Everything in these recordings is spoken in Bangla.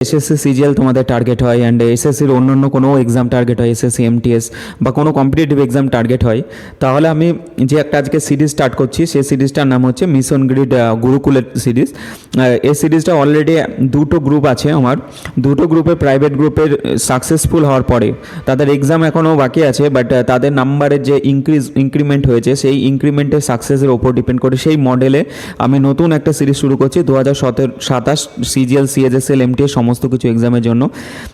এসএসসি সিজিএল তোমাদের টার্গেট হয় অ্যান্ড এসএসসির অন্যান্য কোনো এক্সাম টার্গেট হয়, এসএসসি এমটিএস বা কোনো কম্পিটিটিভ এক্সাম টার্গেট হয়, তাহলে আমি যে একটা আজকে সিরিজ স্টার্ট করছি সেই সিরিজটার নাম হচ্ছে মিশন গ্রিড গুরুকুলের সিরিজ। এই সিরিজটা অলরেডি দুটো গ্রুপ আছে আমার, দুটো গ্রুপে প্রাইভেট গ্রুপের সাকসেসফুল হওয়ার পরে তাদের এক্সাম এখনও বাকি আছে, বাট তাদের নাম্বারের যে ইনক্রিমেন্ট হয়েছে সেই ইনক্রিমেন্টের সাকসেসের ওপর ডিপেন্ড করে সেই মডেলে আমি নতুন একটা সিরিজ শুরু করছি 2027 সিজিএল সিএইচএসএল এমটিএস সমস্ত কিছু এক্সামের জন্য।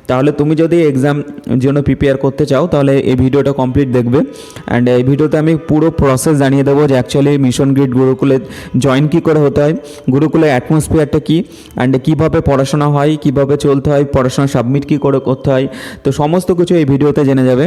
তাহলে তুমি যদি এক্সাম জন্য প্রিপেয়ার করতে চাও তাহলে এই ভিডিওটা কমপ্লিট দেখবে। অ্যান্ড এই ভিডিওতে আমি পুরো প্রসেস জানিয়ে দেবো যে অ্যাকচুয়ালি মিশন গ্রিড গুরুকুলে জয়েন কী করে হতে হয়, গুরুকুলের অ্যাটমসফিয়ারটা কী, অ্যান্ড কীভাবে পড়াশোনা হয়, কীভাবে চলতে হয়, পড়াশোনা সাবমিট কী করে করতে হয়, তো সমস্ত কিছু এই ভিডিওতে জেনে যাবে।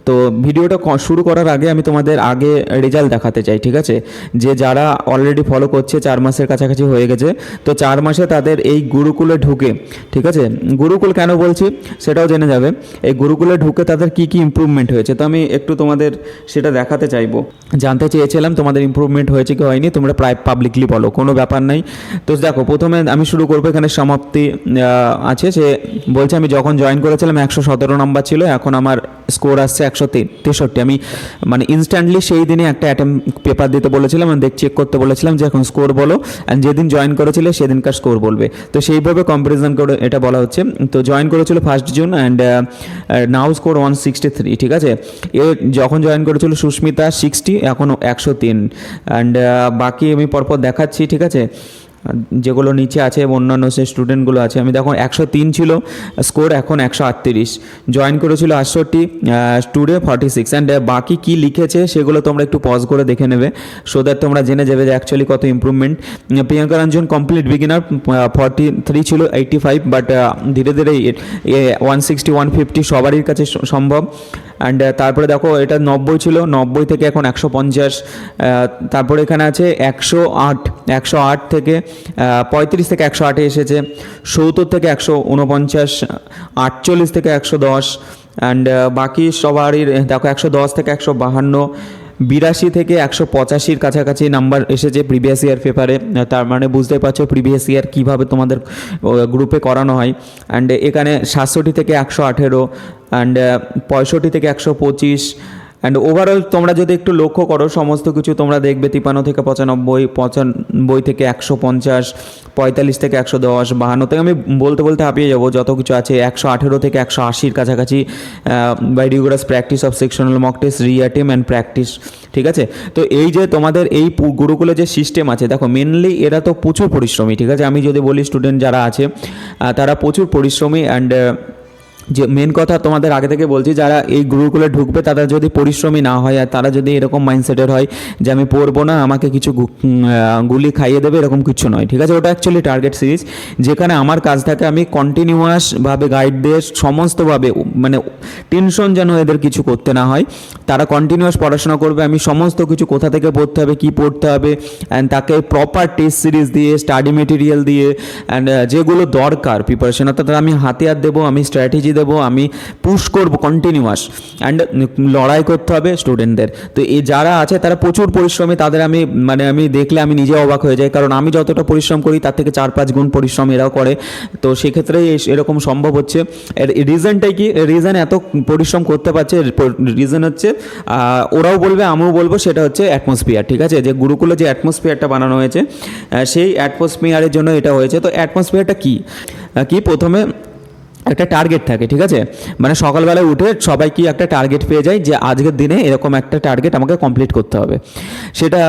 তো ভিডিওটা শুরু করার আগে আমি তোমাদের আগে রেজাল্ট দেখাতে চাই, ঠিক আছে? যে যারা অলরেডি ফলো করছে 4 মাসের কাছাকাছি হয়ে গেছে, তো 4 মাসে তাদের এই গুরুকুলে ঢুকে, ঠিক আছে, গুরুকুল কেন বলছি সেটাও জেনে যাবে। এই গুরুকুলে ঢুকে তাদের কি কি ইমপ্রুভমেন্ট হয়েছে, তো আমি একটু তোমাদের সেটা দেখাতে চাইবো। জানতে চেয়েছিলাম তোমাদের ইমপ্রুভমেন্ট হয়েছে কি হয়নি, তোমরা প্রায় পাবলিকলি বলো, কোনো ব্যাপার নাই। তো দেখো, প্রথমে আমি শুরু করবো, এখানে সমাপ্তি আছে। সে বলছে আমি যখন জয়েন করেছিলাম 117 নম্বর ছিল, এখন আমার স্কোর আসছে 163। আমি মানে ইনস্ট্যান্টলি সেই দিনে একটা পেপার দিতে বলেছিলাম, আমি চেক করতে বলেছিলাম যে এখন স্কোর বলো, অ্যান্ড যেদিন জয়েন করেছিলে সেদিনকার স্কোর বলবে। তো সেইভাবে কম্পারিজন করে এটা বলা হচ্ছে। তো জয়েন করেছিল 1 জুন অ্যান্ড নাও স্কোর 163, ঠিক আছে। এ যখন জয়েন করেছিল সুস্মিতা 60, এখন 103। অ্যান্ড বাকি আমি পরপর দেখাচ্ছি, ঠিক আছে, যেগুলো নিচে আছে অন্যান্য সে স্টুডেন্টগুলো আছে। আমি দেখো 103 ছিল স্কোর, এখন 138। জয়েন করেছিল 68, টুডে 46। অ্যান্ড বাকি কি লিখেছে সেগুলো তোমরা একটু পজ করে দেখে নেবে, সো দ্যাট তোমরা জেনে যাবে যে অ্যাকচুয়ালি কত improvement. Priyanka Ranjan complete beginner 43 ছিল 85, বাট ধীরে ধীরে 160 150 সবারই কাছে সম্ভব। অ্যান্ড তারপরে দেখো এটা 90 ছিল, 90 থেকে এখন 150। তারপরে এখানে আছে 108 থেকে 35 থেকে 108 এসেছে, 70 থেকে 149, 48 থেকে 110। অ্যান্ড বাকি সবারই দেখো 110 থেকে 152, 82 থেকে 185 কাছাকাছি নাম্বার এসেছে প্রিভিয়াস ইয়ার পেপারে। তার মানে বুঝতে পারছো প্রিভিয়াস ইয়ার কীভাবে তোমাদের গ্রুপে করানো হয়। অ্যান্ড এখানে 67 থেকে 118, অ্যান্ড 65 থেকে 125। অ্যান্ড ওভারঅল তোমরা যদি একটু লক্ষ্য করো সমস্ত কিছু তোমরা দেখবে 53 থেকে 95, 95 থেকে 150, 45 থেকে 110, 52 থেকে আমি বলতে বলতে হাঁপিয়ে যাবো, যত কিছু আছে 118 থেকে 180 কাছাকাছি by regular practice of sectional mock test, reattempt and practice, ঠিক আছে। তো এই যে তোমাদের এই গুরুকুলে যে সিস্টেম আছে, দেখো মেনলি এরা তো প্রচুর পরিশ্রমী, ঠিক আছে। আমি যদি বলি স্টুডেন্ট যারা আছে তারা প্রচুর পরিশ্রমী। অ্যান্ড যে মেন কথা তোমাদের আগে থেকে বলছি, যারা এই গুরুকুলে ঢুকবে তারা যদি পরিশ্রমী না হয় আর তারা যদি এরকম মাইন্ডসেটের হয় যে আমি পড়বো না, আমাকে কিছু গুলি খাইয়ে দেবে, এরকম কিছু নয়, ঠিক আছে। ওটা অ্যাকচুয়ালি টার্গেট সিরিজ, যেখানে আমার কাজ থাকে আমি কন্টিনিউয়াসভাবে গাইড দিয়ে সমস্তভাবে, মানে টেনশন যেন এদের কিছু করতে না হয়, তারা কন্টিনিউয়াস পড়াশোনা করবে। আমি সমস্ত কিছু কোথা থেকে পড়তে হবে, কী পড়তে হবে, অ্যান্ড তাকে প্রপার টেস্ট সিরিজ দিয়ে, স্টাডি মেটেরিয়াল দিয়ে, অ্যান্ড যেগুলো দরকার প্রিপারেশন, অর্থাৎ আমি হাতিয়ার দেবো, আমি স্ট্র্যাটেজি দেবো, আমি পুশ করবো কন্টিনিউয়াস, অ্যান্ড লড়াই করতে হবে স্টুডেন্টদের। তো এই যারা আছে তারা প্রচুর পরিশ্রমী, তাদের আমি দেখলে আমি নিজে অবাক হয়ে যাই, কারণ আমি যতটা পরিশ্রম করি তার থেকে 4-5 গুণ পরিশ্রম এরাও করে। তো সেক্ষেত্রে এরকম সম্ভব হচ্ছে। এর রিজনটাই কি, রিজন এত পরিশ্রম করতে পারছে, রিজন হচ্ছে ওরাও বলবে আমিও বলবো, সেটা হচ্ছে অ্যাটমসফিয়ার, ঠিক আছে। যে গুরুকুলে যে অ্যাটমসফিয়ারটা বানানো হয়েছে সেই অ্যাটমসফিয়ারের জন্য এটা হয়েছে। তো অ্যাটমসফিয়ারটা কি, প্রথমে একটা টার্গেট থাকে, ঠিক আছে। মানে সকালবেলায় উঠে সবাই কি একটা টার্গেট পেয়ে যায় যে আজকের দিনে এরকম একটা টার্গেট আমাকে কমপ্লিট করতে হবে। সেটা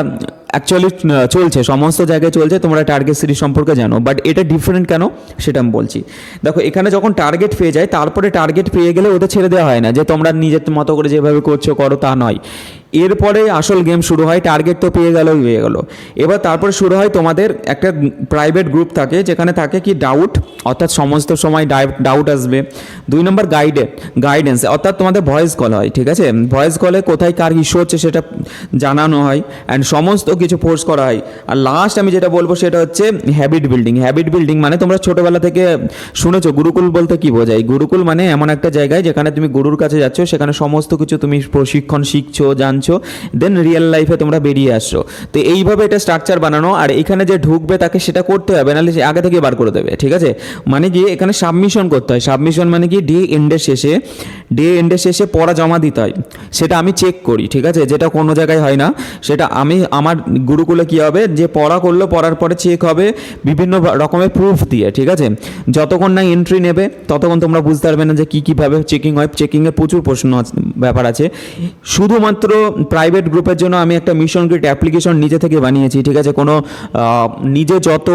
অ্যাকচুয়ালি চলছে, সমস্ত জায়গায় চলছে, তোমরা টার্গেট সিরিজ সম্পর্কে জানো, বাট এটা ডিফারেন্ট কেন সেটা আমি বলছি। দেখো এখানে যখন টার্গেট পেয়ে যায়, তারপরে টার্গেট পেয়ে গেলে ওদের ছেড়ে দেওয়া হয় না যে তোমরা নিজের মতো করে যেভাবে করছো করো, তা নয়। এরপরে আসল গেম শুরু হয়। টার্গেট তো পেয়ে গেল, এবার তারপরে শুরু হয় তোমাদের একটা প্রাইভেট গ্রুপ থাকে, যেখানে থাকে কি ডাউট, অর্থাৎ সমস্ত সময় ডাউট আসবে। 2 নম্বর গাইডেন্স, অর্থাৎ তোমাদের ভয়েস কল হয়, ঠিক আছে। ভয়েস কলে কোথায় কার ইস্যু হচ্ছে সেটা জানানো হয়, অ্যান্ড সমস্ত কিছু ফোর্স করা হয়। আর লাস্ট আমি যেটা বলবো সেটা হচ্ছে হ্যাবিট বিল্ডিং। মানে তোমরা ছোটোবেলা থেকে শুনেছো গুরুকুল বলতে কি বোঝায়। গুরুকুল মানে এমন একটা জায়গায় যেখানে তুমি গুরুর কাছে যাচ্ছ, সেখানে সমস্ত কিছু তুমি প্রশিক্ষণ শিখছো, জানছো, আনছো, দেন রিয়েল লাইফে তোমরা বেরিয়ে আসছো। তো এইভাবে এটা স্ট্রাকচার বানানো, আর এখানে যে ঢুকবে তাকে সেটা করতে হবে, নাহলে সে আগে থেকে বার করে দেবে, ঠিক আছে। মানে কি এখানে সাবমিশন করতে হয়, সাবমিশন মানে কি ডে এন্ডের শেষে পড়া জমা দিতে হয়, সেটা আমি চেক করি, ঠিক আছে, যেটা কোনো জায়গায় হয় না। সেটা আমি আমার গুরুকুলে কী হবে, যে পড়া করলো, পড়ার পরে চেক হবে বিভিন্ন রকমের প্রুফ দিয়ে, ঠিক আছে। যতক্ষণ না এন্ট্রি নেবে ততক্ষণ তোমরা বুঝতে পারবে না যে কীভাবে চেকিং হয়। চেকিংয়ে প্রচুর প্রশ্ন ব্যাপার আছে। শুধুমাত্র প্রাইভেট গ্রুপের জন্য আমি একটা মিশন গ্রিড অ্যাপ্লিকেশন নিজে থেকে বানিয়েছি, ঠিক আছে। কোনো নিজে যত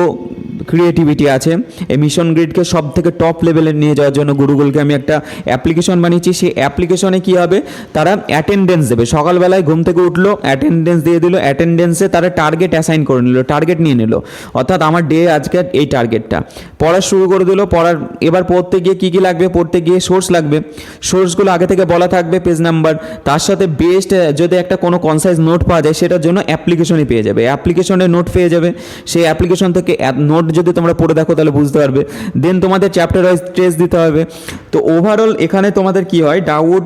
ক্রিয়েটিভিটি আছে এই মিশন গ্রিডকে সব থেকে টপ লেভেলে নিয়ে যাওয়ার জন্য গুরুকুলকে আমি একটা অ্যাপ্লিকেশন বানিয়েছি। সেই অ্যাপ্লিকেশনে কী হবে, তারা অ্যাটেন্ডেন্স দেবে, সকালবেলায় ঘুম থেকে উঠলো, অ্যাটেন্ডেন্স দিয়ে দিল, অ্যাটেন্ডেন্সে তারা টার্গেট অ্যাসাইন করে নিল, টার্গেট নিয়ে নিল, অর্থাৎ আমার ডে আজকে এই টার্গেটটা পড়া শুরু করে দিল। এবার পড়তে গিয়ে কী কী লাগবে, পড়তে গিয়ে সোর্স লাগবে, সোর্সগুলো আগে থেকে বলা থাকবে, পেজ নাম্বার, তার সাথে বেস্ট যদি একটা কোনো কনসাইজ নোট পাওয়া যায় সেটার জন্য অ্যাপ্লিকেশনই পেয়ে যাবে, অ্যাপ্লিকেশনে নোট পেয়ে যাবে। সেই অ্যাপ্লিকেশন থেকে নোট যদি তোমরা পড়ে দেখো তাহলে বুঝতে পারবে। দেন তোমাদের চ্যাপ্টার ওয়াইজ টেস্ট দিতে হবে। তো ওভারঅল এখানে তোমাদের কি হয়, ডাউট,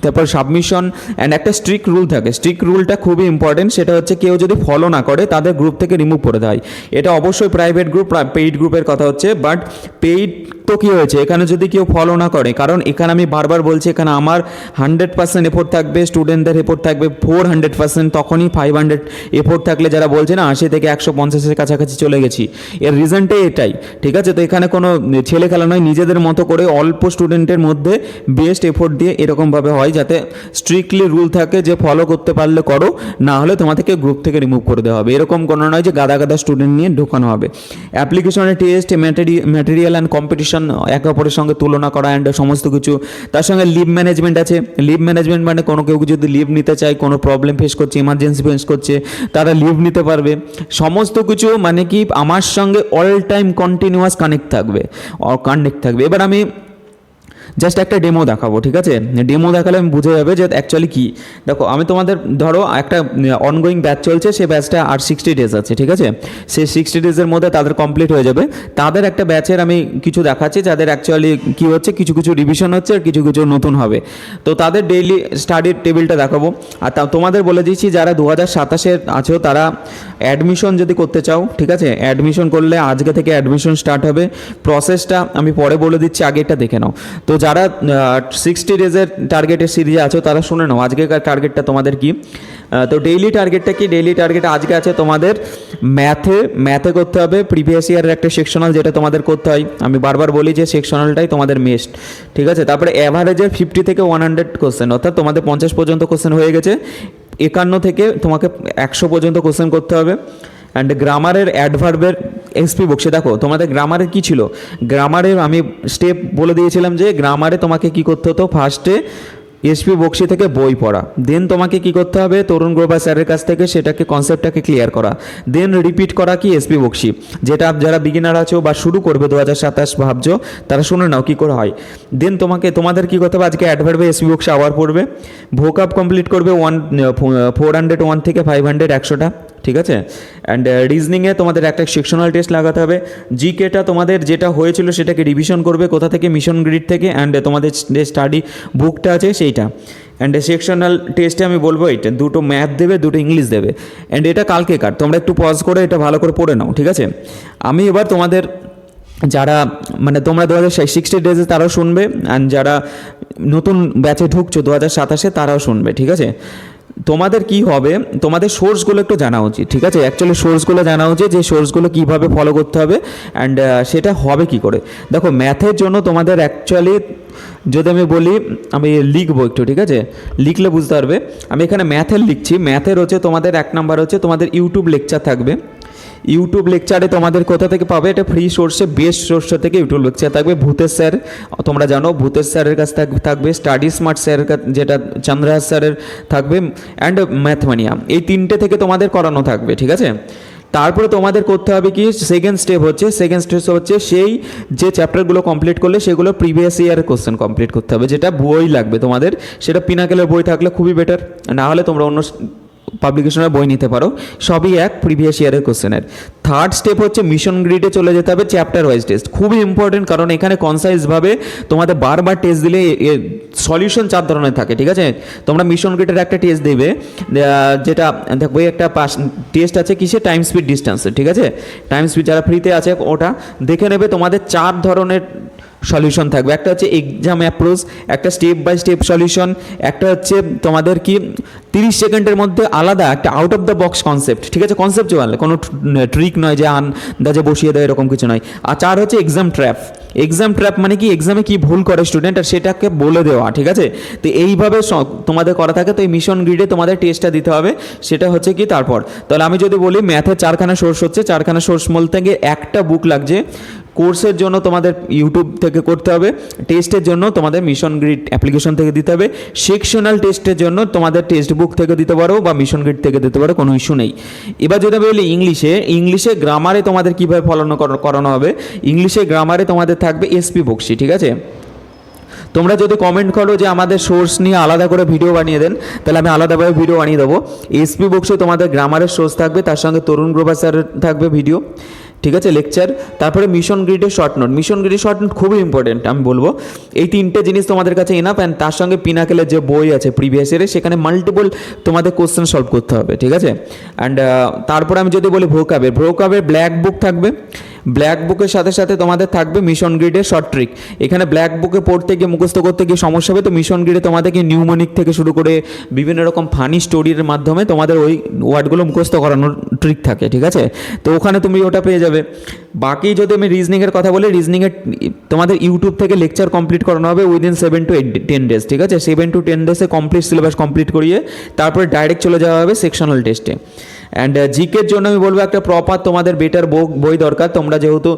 তারপর সাবমিশন অ্যান্ড একটা স্ট্রিক্ট রুল থাকে। স্ট্রিক্ট রুলটা খুবই ইম্পর্টেন্ট, সেটা হচ্ছে কেউ যদি ফলো না করে তাদের গ্রুপ থেকে রিমুভ করে দেয়। এটা অবশ্যই প্রাইভেট গ্রুপ, পেইড গ্রুপের কথা হচ্ছে, বাট পেইড তো কী হয়েছে এখানে যদি কেউ ফলো না করে, কারণ এখানে আমি বারবার বলছি এখানে আমার 100% এফোর্ট থাকবে, স্টুডেন্টদের এফোর্ট থাকবে 400%, তখনই 500 এফোর্ট থাকলে যারা বলছে না 80 থেকে 150-এর কাছাকাছি চলে গেছি, এর রিজনটাই এটাই, ঠিক আছে। তো এখানে কোনো ছেলে খেলা নয়, নিজেদের মতো করে অল্প স্টুডেন্টের মধ্যে বেস্ট এফোর্ট দিয়ে এরকমভাবে হয়, যাতে স্ট্রিক্টলি রুল থাকে যে ফলো করতে পারলে করো, না হলে তোমাদেরকে গ্রুপ থেকে রিমুভ করে দেওয়া হবে। এরকম কোনো নয় যে গাদা গাদা স্টুডেন্ট নিয়ে ঢোকানো হবে। অ্যাপ্লিকেশনের টেস্ট, ম্যাটেরিয়াল অ্যান্ড কম্পিটিশন, একে অপরের সঙ্গে তুলনা করা অ্যান্ড সমস্ত কিছু। তার সঙ্গে লিভ ম্যানেজমেন্ট আছে। লিভ ম্যানেজমেন্ট মানে কোনো কেউ যদি লিভ নিতে চায়, কোনো প্রবলেম ফেস করছে, ইমার্জেন্সি ফেস করছে, তারা লিভ নিতে পারবে। সমস্ত কিছু মানে কি আমার সঙ্গে অল টাইম কন্টিনিউয়াস কানেক্ট থাকবে। এবার আমি জাস্ট একটা ডেমো দেখাবো, ঠিক আছে। ডেমো দেখালে আমি বুঝে যাবে যে অ্যাকচুয়ালি কী। দেখো আমি তোমাদের ধরো একটা অনগোয়িং ব্যাচ চলছে, সেই ব্যাচটা আর 60 ডেজ আছে, ঠিক আছে। সেই 60 ডেজের মধ্যে তাদের কমপ্লিট হয়ে যাবে। তাদের একটা ব্যাচের আমি কিছু দেখাচ্ছি যাদের অ্যাকচুয়ালি কী হচ্ছে, কিছু কিছু রিভিশন হচ্ছে আর কিছু কিছু নতুন হবে। তো তাদের ডেইলি স্টাডির টেবিলটা দেখাবো। আর তোমাদের বলে দিচ্ছি যারা 2027-এর আছো তারা অ্যাডমিশন যদি করতে চাও, ঠিক আছে, অ্যাডমিশন করলে আজকে থেকে অ্যাডমিশন স্টার্ট হবে। প্রসেসটা আমি পরে বলে দিচ্ছি, আগে এটা দেখে নাও। তো যারা 60 ডেজের টার্গেটের সিরিজে আছো তারা শুনে নাও আজকেকার টার্গেটটা তোমাদের কি। তো ডেইলি টার্গেটটা কি, ডেইলি টার্গেট আজকে আছে তোমাদের ম্যাথে করতে হবে প্রিভিয়াস ইয়ারের একটা সেকশনাল, যেটা তোমাদের করতে হয়। আমি বারবার বলি যে সেকশনালটাই তোমাদের মেস্ট, ঠিক আছে। তারপরে অ্যাভারেজের 50 থেকে 100 কোশ্চেন, অর্থাৎ তোমাদের 50 পর্যন্ত কোশ্চেন হয়ে গেছে, 51 থেকে তোমাকে 100 পর্যন্ত কোশ্চেন করতে হবে। অ্যান্ড গ্রামারের অ্যাডভার্বের এসপি বক্সে দেখো তোমাদের গ্রামারের কী ছিল, গ্রামারের আমি স্টেপ বলে দিয়েছিলাম যে গ্রামারে তোমাকে কি করতে হতো, ফার্স্টে এসপি বক্সি থেকে বই পড়া, দেন তোমাকে কি করতে হবে তরুণ গ্রোভার স্যারের কাছ থেকে সেটাকে কনসেপ্টটাকে ক্লিয়ার করা, দেন রিপিট করা কি এসপি বক্সি, যেটা যারা বিগিনার আছো বা শুরু করবে 2027 ভাবছো তারা শুনে নাও কী করে হয়। দেন তোমাদের কী করতে হবে, আজকে অ্যাডভার্বে এসপি বক্সি আবার পড়বে, ভোকাব কমপ্লিট করবে 401 থেকে 500 100টা, ঠিক আছে। অ্যান্ড রিজনিংয়ে তোমাদের একটা সেকশনাল টেস্ট লাগাতে হবে। জিকেটা তোমাদের যেটা হয়েছিল সেটাকে রিভিশন করবে, কোথা থেকে, মিশন গ্রিড থেকে। অ্যান্ড তোমাদের যে স্টাডি বুকটা আছে সেইটা। অ্যান্ড সেকশনাল টেস্টে আমি বলবো এইটা দুটো ম্যাথ দেবে, দুটো ইংলিশ দেবে। অ্যান্ড এটা কালকেকার, তোমরা একটু পজ করে এটা ভালো করে পড়ে নাও, ঠিক আছে। আমি এবার তোমাদের যারা মানে তোমরা 2060 ডেজে তারাও শুনবে, অ্যান্ড যারা নতুন ব্যাচে ঢুকছো 2027-এ তারাও শুনবে, ঠিক আছে। তোমাদের কি হবে, তোমাদের সোর্সগুলো একটু জানা উচিত, ঠিক আছে। অ্যাকচুয়ালি সোর্সগুলো জানা উচিত যে সোর্সগুলো কীভাবে ফলো করতে হবে অ্যান্ড সেটা হবে কি করে। দেখো ম্যাথের জন্য তোমাদের অ্যাকচুয়ালি যদি আমি বলি, আমি লিখবো একটু, ঠিক আছে, লিখলে বুঝতে পারবে। আমি এখানে ম্যাথের লিখছি। ম্যাথের হচ্ছে তোমাদের 1 নাম্বার হচ্ছে তোমাদের ইউটিউব লেকচার থাকবে। ইউটিউব লেকচারে তোমাদের কোথা থেকে পাবে, এটা ফ্রি সোর্সে, বেস্ট সোর্সে থেকে ইউটিউব লেকচার থাকবে। ভূতেশ স্যার, তোমরা জানো ভূতেশ স্যারের কাছ থাকবে, স্টাডি স্মার্ট স্যারের যেটা চন্দ্রহাস স্যারের থাকবে, অ্যান্ড ম্যাথমানিয়া, এই 3টে থেকে তোমাদের করানো থাকবে, ঠিক আছে। তারপরে তোমাদের করতে হবে কি, সেকেন্ড স্টেপ হচ্ছে সেই যে চ্যাপ্টারগুলো কমপ্লিট করলে সেগুলো প্রিভিয়াস ইয়ারের কোশ্চেন কমপ্লিট করতে হবে, যেটা বই লাগবে তোমাদের, সেটা পিনাকেলের বই থাকলে খুবই বেটার, না হলে তোমরা অন্য পাবলিকেশনের বই নিতে পারো, সবই এক প্রিভিয়াস ইয়ারের কোশ্চেনের। থার্ড স্টেপ হচ্ছে মিশন গ্রিডে চলে যেতে হবে, চ্যাপ্টার ওয়াইজ টেস্ট খুবই ইম্পর্টেন্ট, কারণ এখানে কনসাইজভাবে তোমাদের বারবার টেস্ট দিলে সলিউশন 4 ধরনের থাকে, ঠিক আছে। তোমরা মিশন গ্রিডের একটা টেস্ট দেবে, যেটা দেখো একটা টেস্ট আছে কিসে, টাইম স্পিড ডিস্টেন্সে, ঠিক আছে। টাইম স্পিড যারা ফ্রিতে আছে ওটা দেখে নেবে, তোমাদের 4 ধরনের সলিউশন থাকবে। একটা হচ্ছে এক্সাম অ্যাপ্রোচ, একটা স্টেপ বাই স্টেপ সলিউশন, একটা হচ্ছে তোমাদের কি 30 সেকেন্ডের মধ্যে আলাদা একটা out of the box concept, ঠিক আছে, কনসেপ্টুয়াল, কোনো ট্রিক নয় যে আন্দাজে বসিয়ে দেয় এরকম কিছু নয়। আর 4 হচ্ছে এক্সাম ট্র্যাপ। এক্সাম ট্র্যাপ মানে কি, এক্সামে কি ভুল করে স্টুডেন্ট আর সেটাকে বলে দেওয়া, ঠিক আছে। তো এইভাবে তোমাদের করা থাকে। তো এই মিশন গ্রিডে তোমাদের টেস্টটা দিতে হবে, সেটা হচ্ছে কি। তারপর তাহলে আমি যদি বলি ম্যাথের 4খানা সোর্স হচ্ছে, 4খানা সোর্স বলতে গিয়ে একটা বুক লাগছে, কোর্সের জন্য তোমাদের ইউটিউব থেকে করতে হবে, টেস্টের জন্য তোমাদের মিশন গ্রিড অ্যাপ্লিকেশন থেকে দিতে হবে, সেকশনাল টেস্টের জন্য তোমাদের টেক্সট বুক থেকে দিতে পারো বা মিশন গ্রিড থেকে দিতে পারো, কোনো ইস্যু নেই। এবার যদি বলি ইংলিশে গ্রামারে তোমাদের কীভাবে করানো হবে, ইংলিশে গ্রামারে তোমাদের থাকবে এসপি বক্সি, ঠিক আছে। তোমরা যদি কমেন্ট করো যে আমাদের সোর্স নিয়ে আলাদা করে ভিডিও বানিয়ে দেন, তাহলে আমি আলাদাভাবে ভিডিও বানিয়ে দেবো। এসপি বক্সে তোমাদের গ্রামারের সোর্স থাকবে, তার সঙ্গে তরুণ গ্রোভার স্যারের থাকবে ভিডিও, ঠিক আছে, লেকচার। তারপরে মিশন গ্রিডের শর্ট নোট, মিশন গ্রিডের শর্ট নোট খুবই ইম্পর্টেন্ট, আমি বলবো এই 3টে জিনিস তোমাদের কাছে এনাফ। অ্যান্ড তার সঙ্গে পিনাকেলের যে বই আছে প্রিভিয়াস ইয়ারে, সেখানে মাল্টিপল তোমাদের কোশ্চেন সলভ করতে হবে, ঠিক আছে। অ্যান্ড তারপরে আমি যদি বলি ভোকাবের ব্ল্যাক বুক থাকবে, ব্ল্যাক বুকের সাথে সাথে তোমাদের থাকবে মিশন গ্রিডের শর্ট ট্রিক। এখানে ব্ল্যাক বুকে পড়তে গিয়ে মুখস্থ করতে গিয়ে সমস্যা হবে, তো মিশন গ্রিডে তোমাদেরকে নিউমোনিক থেকে শুরু করে বিভিন্ন রকম ফানি স্টোরির মাধ্যমে তোমাদের ওই ওয়ার্ডগুলো মুখস্থ করানোর ট্রিক থাকে, ঠিক আছে। তো ওখানে তুমি ওটা পেয়ে যাবে। বাকি যদি আমি রিজনিংয়ের কথা বলি, রিজনিংয়ের তোমাদের ইউটিউব থেকে লেকচার কমপ্লিট করানো হবে উইদিন 7 to 10 ডেজ, ঠিক আছে। 7 to 10 ডেজে কমপ্লিট সিলেবাস কমপ্লিট করিয়ে তারপরে ডাইরেক্ট চলে যাওয়া হবে সেকশনাল টেস্টে। অ্যান্ড জিকের জন্য আমি বলবো একটা প্রপার তোমাদের বেটার বই দরকার। তোমরা যেহেতু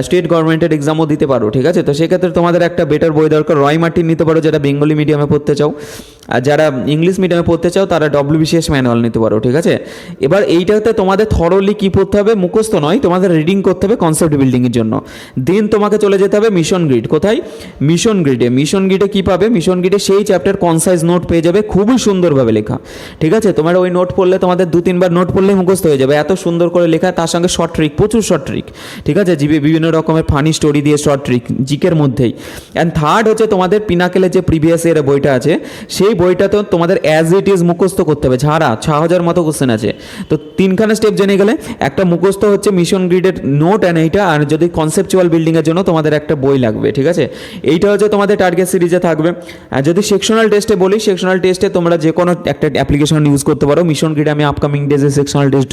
স্টেট গভর্নমেন্টের এক্সামও দিতে পারো, ঠিক আছে, তো সেক্ষেত্রে তোমাদের একটা বেটার বই দরকার। রয় মার্টিন নিতে পারো যারা বেঙ্গলি মিডিয়ামে পড়তে চাও, আর যারা ইংলিশ মিডিয়ামে পড়তে চাও তারা WBCS ম্যানুয়াল নিতে পারো, ঠিক আছে। এবার এইটাতে তোমাদের থরলি কী পড়তে হবে, মুখস্থ নয়, তোমাদের রিডিং করতে হবে কনসেপ্ট বিল্ডিংয়ের জন্য। দেন তোমাকে চলে যেতে হবে মিশন গ্রিড। কোথায়? মিশন গ্রিডে কী পাবে, মিশন গ্রিডে সেই চ্যাপ্টার কনসাইজ নোট পেয়ে যাবে, খুবই সুন্দরভাবে লেখা, ঠিক আছে। তোমার ওই নোট পড়লে তোমাদের 2-3 বার নোট পড়লেই মুখস্থ হয়ে যাবে, এত সুন্দর করে লেখা। তার সঙ্গে শর্ট ট্রিক, প্রচুর শর্ট ট্রিক, ঠিক আছে, বিভিন্ন রকমের ফানি স্টোরি দিয়ে শর্ট ট্রিক জিকের মধ্যেই। অ্যান্ড থার্ড হচ্ছে তোমাদের পিনাকেলের যে প্রিভিয়াস ইয়ারের বইটা আছে, সেই বইটা তো তোমাদের অ্যাজ ইট ইজ মুখস্থ করতে হবে, 6000 মতো কোশ্চেন আছে। তো 3খানা স্টেপ জেনে গেলে একটা মুখস্থ হচ্ছে মিশন গ্রিডের নোট অ্যান্ড এইটা, আর যদি কনসেপচুয়াল বিল্ডিংয়ের জন্য তোমাদের একটা বই লাগবে, ঠিক আছে। এইটা হচ্ছে তোমাদের টার্গেট সিরিজে থাকবে। আর যদি সেকশনাল টেস্টে বলি, সেকশনাল টেস্টে তোমরা যে কোনো একটা অ্যাপ্লিকেশন ইউজ করতে পারো। মিশন গ্রিডে আমি আপকামিং ডেজে সেকশনাল টেস্ট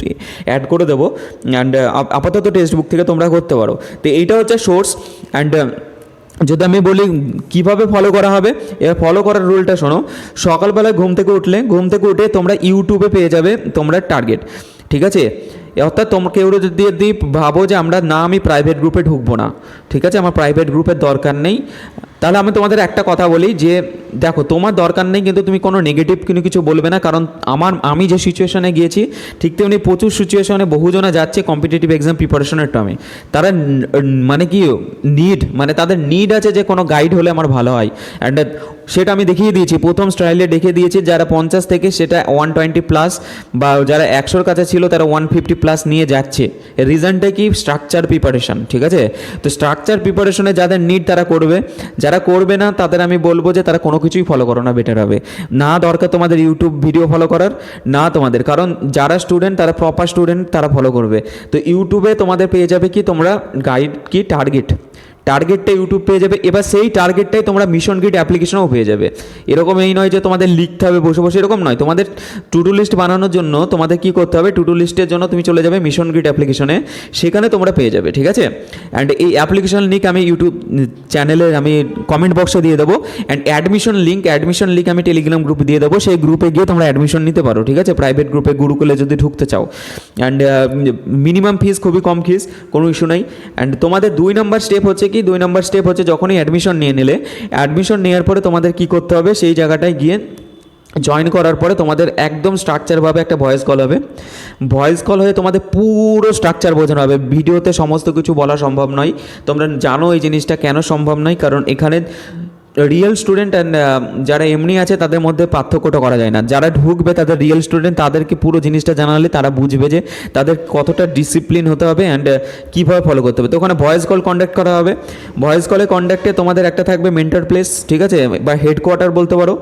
অ্যাড করে দেবো, অ্যান্ড আপাতত টেক্সট বুক থেকে তোমরা করতে পারো। তো এইটা হচ্ছে সোর্স। অ্যান্ড যদি আমি বলি কীভাবে ফলো করা হবে, এবার ফলো করার রুলটা শোনো। সকালবেলায় ঘুম থেকে উঠে তোমরা ইউটিউবে পেয়ে যাবে তোমরা টার্গেট, ঠিক আছে। অর্থাৎ কেউ যদি ভাবো যে আমি প্রাইভেট গ্রুপে ঢুকবো না, ঠিক আছে, আমার প্রাইভেট গ্রুপের দরকার নেই, তাহলে আমি তোমাদের একটা কথা বলি যে দেখো, তোমার দরকার নেই কিন্তু তুমি কোনো নেগেটিভ কিছু বলবে না, কারণ আমি যে সিচুয়েশনে গিয়েছি ঠিক তেমনি প্রচুর সিচুয়েশনে বহুজনা যাচ্ছে কম্পিটিটিভ এক্সাম প্রিপারেশনের টার্মে। তারা মানে কি তাদের নিড আছে যে কোনো গাইড হলে আমার ভালো হয়। অ্যান্ড সেটা আমি দেখিয়ে দিয়েছি, প্রথম স্টাইলে দেখিয়ে দিয়েছি। যারা 50 থেকে সেটা 120+, বা যারা 100-র কাছে ছিল তারা 150+ নিয়ে যাচ্ছে। রিজনটা কি? স্ট্রাকচার প্রিপারেশন, ঠিক আছে। তো স্ট্রাকচার প্রিপারেশনে যাদের নিড তারা করবে, যারা করবে না তাদের আমি বলবো যে তারা কোনো কিছুই ফলো করো না, বেটার হবে না। দরকার তোমাদের ইউটিউব ভিডিও ফলো করার না তোমাদের, কারণ যারা স্টুডেন্ট তারা প্রপার স্টুডেন্ট তারা ফলো করবে। তো ইউটিউবে তোমাদের পেয়ে যাবে কি, তোমরা গাইড কি টার্গেটটা ইউটিউব পেয়ে যাবে। এবার সেই টার্গেটটাই তোমরা মিশন গ্রিড অ্যাপ্লিকেশনেও পেয়ে যাবে। এরকম এই নয় যে তোমাদের লিখতে হবে বসে বসে, এরকম নয়। তোমাদের টু ডু লিস্ট বানানোর জন্য তোমাদের কী করতে হবে, টু ডু লিস্টের জন্য তুমি চলে যাবে মিশন গ্রিড অ্যাপ্লিকেশনে, সেখানে তোমরা পেয়ে যাবে, ঠিক আছে। অ্যান্ড এই অ্যাপ্লিকেশন লিঙ্ক আমি ইউটিউব চ্যানেলে আমি কমেন্ট বক্সে দিয়ে দেবো। অ্যান্ড অ্যাডমিশন লিঙ্ক আমি টেলিগ্রাম গ্রুপে দিয়ে দেবো, সেই গ্রুপে গিয়ে তোমরা অ্যাডমিশন নিতে পারো, ঠিক আছে, প্রাইভেট গ্রুপে গুরুকুলে যদি ঢুকতে চাও। অ্যান্ড মিনিমাম ফিস খুবই কম ফিস, কোনো ইস্যু নেই। অ্যান্ড তোমাদের 2 নম্বর স্টেপ হচ্ছে যখনই অ্যাডমিশন অ্যাডমিশন নেওয়ার পরে তোমাদের কি করতে হবে, সেই জায়গাটায় গিয়ে জয়েন করার পরে তোমাদের একদম স্ট্রাকচারভাবে একটা ভয়েস কল হবে। ভয়েস কল হয়ে তোমাদের পুরো স্ট্রাকচার বোঝানো হবে। ভিডিওতে সমস্ত কিছু বলা সম্ভব নয়, তোমরা জানো এই জিনিসটা কেন সম্ভব নয়, কারণ এখানে রিয়েল স্টুডেন্ট অ্যান্ড যারা এমনি আছে তাদের মধ্যে পার্থক্যটা করা যায় না। যারা ঢুকবে তাদের রিয়েল স্টুডেন্ট, তাদেরকে পুরো জিনিসটা জানালে তারা বুঝবে যে তাদের কতটা ডিসিপ্লিন হতে হবে অ্যান্ড কীভাবে ফলো করতে হবে। তো ওখানে ভয়েস কল কন্ডাক্ট করা হবে। ভয়েস কলে কন্ডাক্টে তোমাদের একটা থাকবে মেন্টর প্লেস, ঠিক আছে, বা হেডকোয়ার্টার বলতে পারো,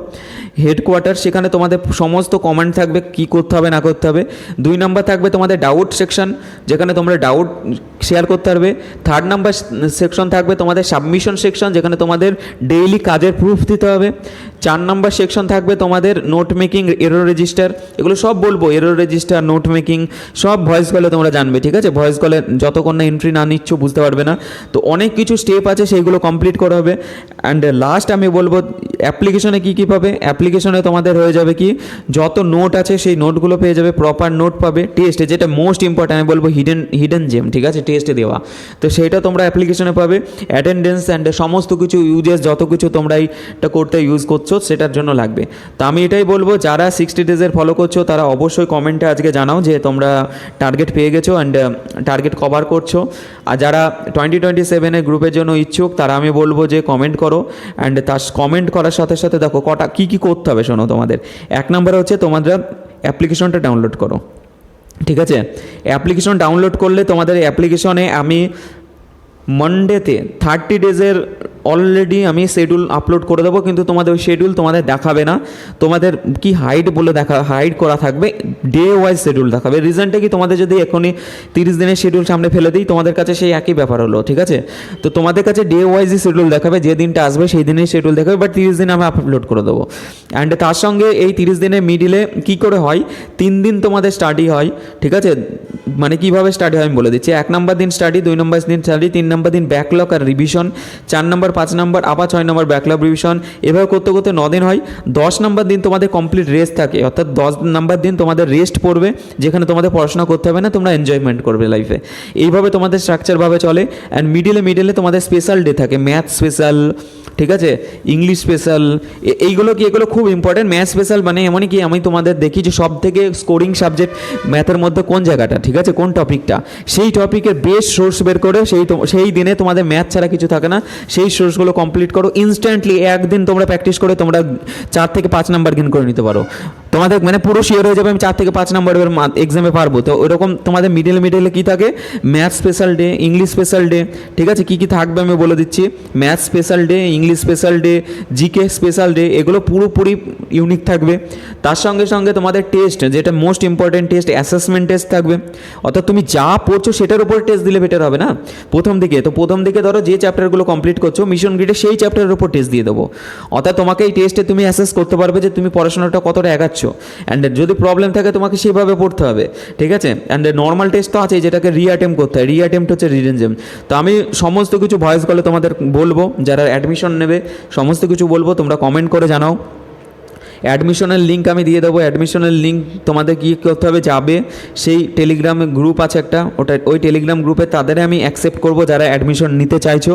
হেডকোয়ার্টার। সেখানে তোমাদের সমস্ত কমেন্ট থাকবে কী করতে হবে না করতে হবে। 2 নাম্বার থাকবে তোমাদের ডাউট সেকশন, যেখানে তোমরা ডাউট শেয়ার করতে পারবে। 3rd নাম্বার সেকশন থাকবে তোমাদের সাবমিশন সেকশন, যেখানে তোমাদের ডেইলি কাজের প্রুফ দিতে হবে। 4 নাম্বার সেকশন থাকবে তোমাদের নোট মেকিং, এরর রেজিস্টার, এগুলো সব বলবো, এরর রেজিস্টার, নোট মেকিং সব ভয়েস কলে তোমরা জানবে, ঠিক আছে। ভয়েস কলে যতক্ষণ না এন্ট্রি না নিচ্ছ বুঝতে পারবে না। তো অনেক কিছু স্টেপ আছে, সেইগুলো কমপ্লিট করা হবে। অ্যান্ড লাস্ট আমি বলবো অ্যাপ্লিকেশনে কী কী পাবে। অ্যাপ্লিকেশনে তোমাদের হয়ে যাবে কি, যত নোট আছে সেই নোটগুলো পেয়ে যাবে, প্রপার নোট পাবে। টেস্টে যেটা মোস্ট ইম্পর্ট্যান্ট আমি বলবো হিডেন জেম, ঠিক আছে, টেস্টে দেওয়া, তো সেইটা তোমরা অ্যাপ্লিকেশনে পাবে। অ্যাটেন্ডেন্স অ্যান্ড সমস্ত কিছু ইউজেস, যত কিছু তোমরা এইটা করতে ইউজ করছো সেটার জন্য লাগবে। তো আমি এটাই বলবো, যারা 60 ডেজের ফলো করছো তারা অবশ্যই কমেন্টে আজকে জানাও যে তোমরা টার্গেট পেয়ে গেছো অ্যান্ড টার্গেট কভার করছো। আর যারা 2027 গ্রুপের জন্য ইচ্ছুক তারা আমি বলবো যে কমেন্ট করো। অ্যান্ড তার কমেন্ট করার সাথে সাথে দেখো কটা কী কী করতে হবে শোনো তোমাদের। 1 নম্বরে হচ্ছে তোমরা অ্যাপ্লিকেশনটা ডাউনলোড করো, ঠিক আছে। অ্যাপ্লিকেশন ডাউনলোড করলে তোমাদের অ্যাপ্লিকেশনে আমি মানডেতে 30 ডেজের অলরেডি আমি শিডিউল আপলোড করে দেবো, কিন্তু তোমাদের ওই শিডিউল তোমাদের দেখাবে না। তোমাদের কি হাইড বলে হাইড করা থাকবে, ডে ওয়াইজ শিডিউল দেখাবে। রিজনটা কি, তোমাদের যদি এখনই 30 দিনের শিডিউল সামনে ফেলে দিই তোমাদের কাছে সেই একই ব্যাপার হলো, ঠিক আছে। তো তোমাদের কাছে ডে ওয়াইজই শিডিউল দেখাবে, যে দিনটা আসবে সেই দিনেই শিডিউল দেখাবে, বাট 30 দিনে আমি আপলোড করে দেবো। অ্যান্ড তার সঙ্গে এই 30 দিনের মিডিলে কী করে হয়, 3 দিন তোমাদের স্টাডি হয়, ঠিক আছে। মানে কীভাবে স্টাডি হয় আমি বলে দিচ্ছি। 1 নম্বর দিন স্টাডি, 2 নম্বর দিন স্টাডি, 3 নম্বর দিন ব্যাকলগ আর রিভিশন, 4 নম্বর 5 নম্বর আবার 6 নম্বর ব্যাকলগ রিভিশন, এভাবে করতে করতে 9 দিন হয়। 10 নম্বর দিন তোমাদের কমপ্লিট রেস্ট থাকে, অর্থাৎ 10 নম্বর দিন তোমাদের রেস্ট পড়বে, যেখানে তোমাদের পড়াশোনা করতে হবে না, তোমরা এনজয়মেন্ট করবে লাইফে। এইভাবে তোমাদের স্ট্রাকচারভাবে চলে। অ্যান্ড মিডিলে তোমাদের স্পেশাল ডে থাকে, ম্যাথ স্পেশাল, ঠিক আছে, ইংলিশ স্পেশাল, এইগুলো কি, এগুলো খুব ইম্পর্টেন্ট। ম্যাথ স্পেশাল মানে এমনই কি, আমি তোমাদের দেখি যে সব থেকে স্কোরিং সাবজেক্ট ম্যাথের মধ্যে কোন জায়গাটা, ঠিক আছে, কোন টপিকটা, সেই টপিকের বেস্ট সোর্স বের করে সেই দিনে তোমাদের ম্যাথ ছাড়া কিছু থাকে না, সেই সোর্সগুলো কমপ্লিট করো ইনস্ট্যান্টলি। একদিন তোমরা প্র্যাকটিস করে তোমরা 4 থেকে 5 নাম্বার গেইন করে নিতে পারো। তোমাদের মানে পুরো শিওর হয়ে যাবে আমি 4 থেকে 5 নাম্বারের এক্সামে পারবো। তো ওইরকম তোমাদের মিডিলে কী থাকে, math special day, English special day, ঠিক আছে, কী কী থাকবে আমি বলে দিচ্ছি। Math special day, English special day, GK special day, এগুলো পুরোপুরি ইউনিক থাকবে। তার সঙ্গে সঙ্গে তোমাদের টেস্ট, যেটা most important test, assessment test থাকবে। অর্থাৎ তুমি যা পড়ছো সেটার উপর টেস্ট দিলে বেটার হবে না প্রথম দিকে। তো প্রথম দিকে ধরো যে চ্যাপ্টারগুলো কমপ্লিট করছো মিশন গ্রিডে, সেই চ্যাপ্টারের উপর টেস্ট দিয়ে দেবো। অর্থাৎ তোমাকে এই টেস্টে তুমি অ্যাসেস করতে পারবে যে তুমি পড়াশোনাটা কতটা এগাচ্ছ। অ্যান্ড যদি প্রবলেম থাকে তোমাকে সেভাবে পড়তে হবে, ঠিক আছে। অ্যান্ড নর্মাল টেস্ট তো আছে, যেটাকে রিঅ্যাটেম্প করতে হয়, রিঅ্যাটেম্প হচ্ছে রিডেন জেম। তো আমি সমস্ত কিছু ভয়েস কলে তোমাদের বলবো, যারা অ্যাডমিশন নেবে সমস্ত কিছু বলবো, তোমরা কমেন্ট করে জানাও। অ্যাডমিশনের লিঙ্ক আমি দিয়ে দেবো। অ্যাডমিশনের লিঙ্ক তোমাদের কী করতে হবে, যাবে সেই টেলিগ্রামে গ্রুপ আছে একটা, ওই টেলিগ্রাম গ্রুপে তাদের আমি অ্যাকসেপ্ট করবো যারা অ্যাডমিশন নিতে চাইছো।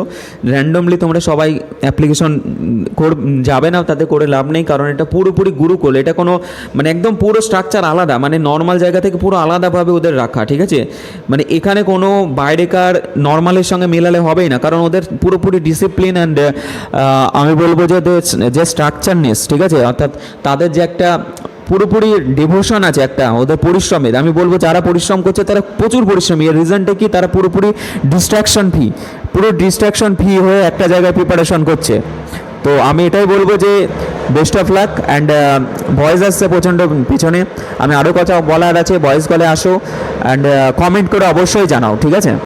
র্যান্ডমলি তোমরা সবাই অ্যাপ্লিকেশন যাবে না, তাতে করে লাভ নেই, কারণ এটা পুরোপুরি গুরুকুল। এটা কোনো মানে একদম পুরো স্ট্রাকচার আলাদা, মানে নর্মাল জায়গা থেকে পুরো আলাদাভাবে ওদের রাখা, ঠিক আছে। মানে এখানে কোনো বাইরেকার নর্মালের সঙ্গে মেলালে হবেই না, কারণ ওদের পুরোপুরি ডিসিপ্লিন অ্যান্ড আমি বলবো যে স্ট্রাকচারনেস, ঠিক আছে, অর্থাৎ তাদের যে একটা পুরোপুরি ডিভোশন আছে একটা ওদের পরিশ্রমের। আমি বলবো যারা পরিশ্রম করছে তারা প্রচুর পরিশ্রমী। এর রিজনটা কি, তারা পুরো ডিস্ট্রাকশন ফ্রি হয়ে একটা জায়গায় প্রিপারেশন করছে। তো আমি এটাই বলবো যে best of luck. And voice আসছে প্রচণ্ড পিছনে, আমি আরও কথা বলার আছে, ভয়েস কলে আসো অ্যান্ড কমেন্ট করে অবশ্যই জানাও, ঠিক আছে।